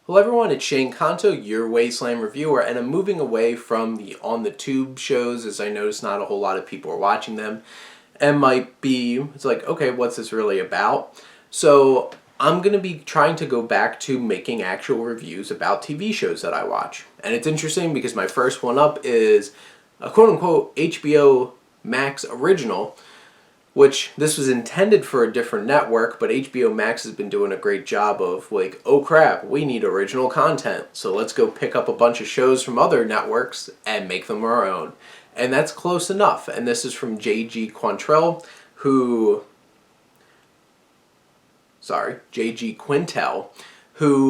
Hello everyone, it's Shane Kanto, your Wasteland reviewer, and I'm moving away from the on-the-tube shows as I notice not a whole lot of people are watching them. And it's like, okay, what's this really about? So I'm going to be trying to go back to making actual reviews about TV shows that I watch. And it's interesting because my first one up is a quote-unquote HBO Max original, which this was intended for a different network, but HBO Max has been doing a great job of like, oh crap, we need original content, so let's go pick up a bunch of shows from other networks and make them our own. And that's close enough. And this is from J.G. Quintel, who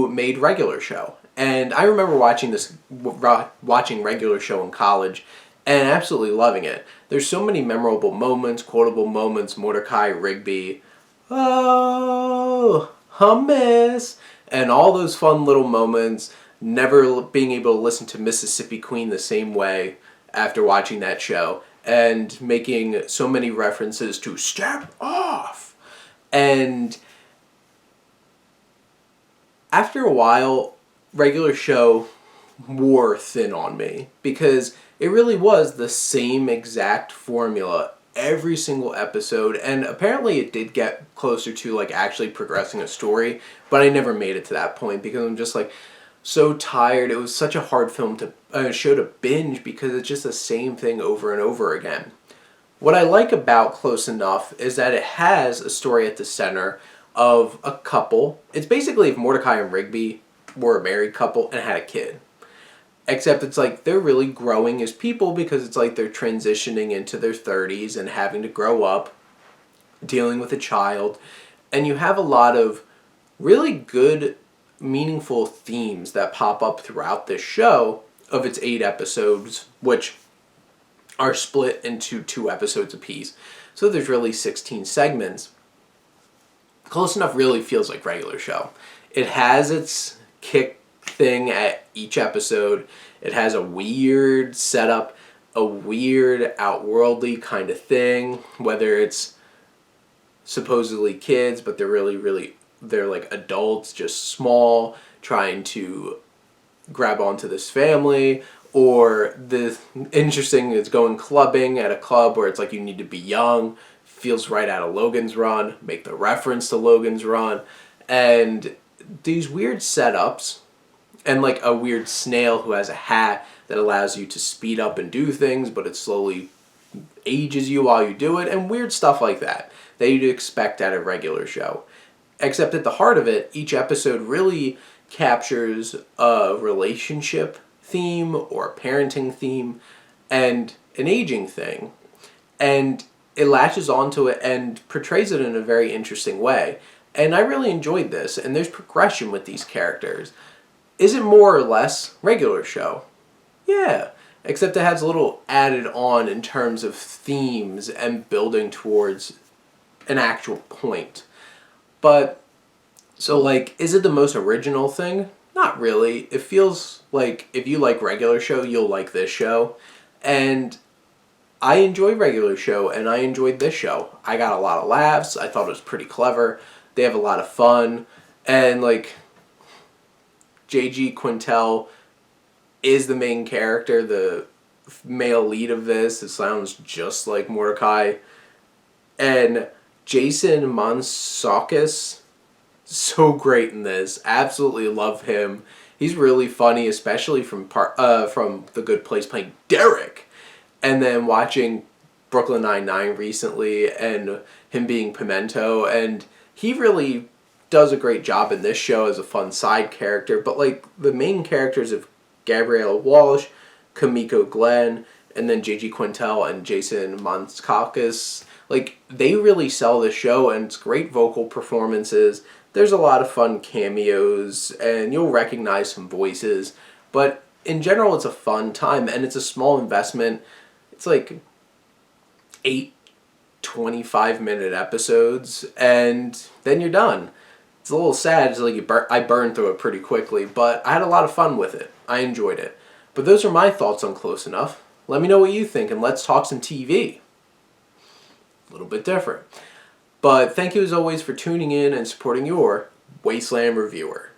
made Regular Show. And I remember watching Regular Show in college and absolutely loving it. There's so many memorable moments, quotable moments, Mordecai, Rigby, oh, hummus, and all those fun little moments, never being able to listen to Mississippi Queen the same way after watching that show, and making so many references to Step Off. And after a while, Regular Show wore thin on me because it really was the same exact formula every single episode, and apparently it did get closer to like actually progressing a story, but I never made it to that point because I'm just like so tired. It was such a hard show to binge because it's just the same thing over and over again. What I like about Close Enough is that it has a story at the center of a couple. It's basically if Mordecai and Rigby were a married couple and had a kid. Except it's like they're really growing as people because it's like they're transitioning into their 30s and having to grow up, dealing with a child. And you have a lot of really good, meaningful themes that pop up throughout this show of its 8 episodes, which are split into 2 episodes apiece. So there's really 16 segments. Close Enough really feels like Regular Show. It has its kick thing at each episode. It has a weird setup, a weird outworldly kind of thing, whether it's supposedly kids, but they're like adults, just small, trying to grab onto this family, or the interesting is going clubbing at a club where it's like you need to be young, feels right out of Logan's Run, make the reference to Logan's Run, and these weird setups, and like a weird snail who has a hat that allows you to speed up and do things, but it slowly ages you while you do it, and weird stuff like that you'd expect at a Regular Show. Except at the heart of it, each episode really captures a relationship theme or a parenting theme and an aging thing. And it latches onto it and portrays it in a very interesting way. And I really enjoyed this, and there's progression with these characters. Is it more or less Regular Show? Yeah, except it has a little added on in terms of themes and building towards an actual point. But, so like, is it the most original thing? Not really. It feels like if you like Regular Show, you'll like this show. And I enjoy Regular Show, and I enjoyed this show. I got a lot of laughs. I thought it was pretty clever. They have a lot of fun. And like, J.G. Quintel is the main character, the male lead of this. It sounds just like Mordecai. And Jason Mantzoukas, so great in this. Absolutely love him. He's really funny, especially from The Good Place playing Derek. And then watching Brooklyn Nine-Nine recently and him being Pimento, and he really does a great job in this show as a fun side character. But like the main characters of Gabriella Walsh, Kamiko Glenn, and then J.G. Quintel and Jason Mantzoukas, like they really sell the show, and it's great vocal performances. There's a lot of fun cameos, and you'll recognize some voices. But in general, it's a fun time, and it's a small investment. It's like 8 25-minute episodes, and then you're done. It's a little sad. It's like I burned through it pretty quickly, but I had a lot of fun with it. I enjoyed it. But those are my thoughts on Close Enough. Let me know what you think, and let's talk some TV. A little bit different. But thank you as always for tuning in and supporting your Wasteland reviewer.